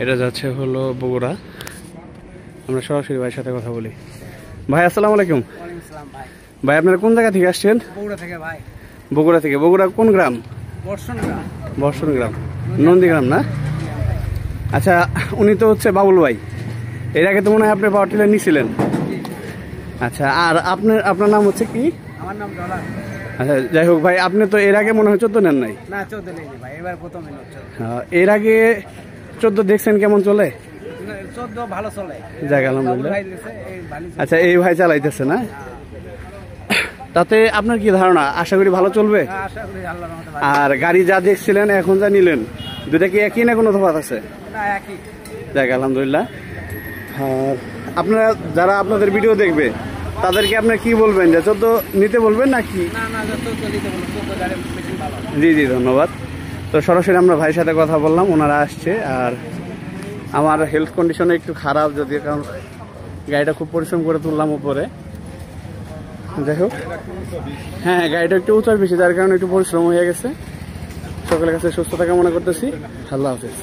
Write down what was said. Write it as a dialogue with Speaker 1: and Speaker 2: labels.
Speaker 1: এটা যাচ্ছে হলো বগুড়া। আমরা সরাসরি ভাইয়ের সাথে কথা বলি। ভাই আসসালামু আলাইকুম। ভাই আপনারা কোন জায়গা থেকে আসছেন? বগুড়া থেকে। বগুড়া কোন গ্রাম? বর্ষণ গ্রাম, নন্দীগ্রাম না? আচ্ছা, উনি তো হচ্ছে বাবুল ভাই। এর আগে তো মনে হয় আপনি পাওয়ার টিলার নিয়েছিলেন। আচ্ছা, আর আপনার নাম হচ্ছে কি?
Speaker 2: আমার নাম ডলার।
Speaker 1: আচ্ছা, যাই হোক ভাই, আপনি তো এর আগে মনে হয় 14 নেন নাই?
Speaker 2: না, 14 নেই ভাই, এবার প্রথম এলো 14।
Speaker 1: এর আগে 14 দেখছেন কেমন চলে?
Speaker 2: 14 ভালো চলে।
Speaker 1: যাক আলহামদুলিল্লাহ। আচ্ছা, এই ভাই চালাইতেছে না? তাতে আপনার কি ধারণা? আশা করি ভালো চলবে।
Speaker 2: আশা করি আল্লাহর রহমতে।
Speaker 1: আর গাড়ি যা দেখছিলেন এখন যা নিলেন, দুটা কি একই না কোনো তফাৎ আছে?
Speaker 2: না, একই।
Speaker 1: যাক আলহামদুলিল্লাহ। আর আপনারা যারা আপনাদের ভিডিও দেখবে তাদেরকে আপনার কি বলবেন, যে 14 নিতে বলবেন নাকি?
Speaker 2: না না, 14 নিতে বলবো, 14 গাড়ি বেশি ভালো।
Speaker 1: জি জি, ধন্যবাদ। তো সরাসরি আমরা ভাইয়ের সাথে কথা বললাম, ওনারা আসছে। আর আমার হেলথ কন্ডিশনে একটু খারাপ, যদিও, কারণ গাড়িটা খুব পরিশ্রম করে তুললাম উপরে। যাই হোক, হ্যাঁ, গাড়িটা একটু উঁচাই বেশি, যার কারণে একটু পরিশ্রম হয়ে গেছে। সকলের কাছে সুস্থতা কামনা করতেছি। আল্লাহ হাফেজ।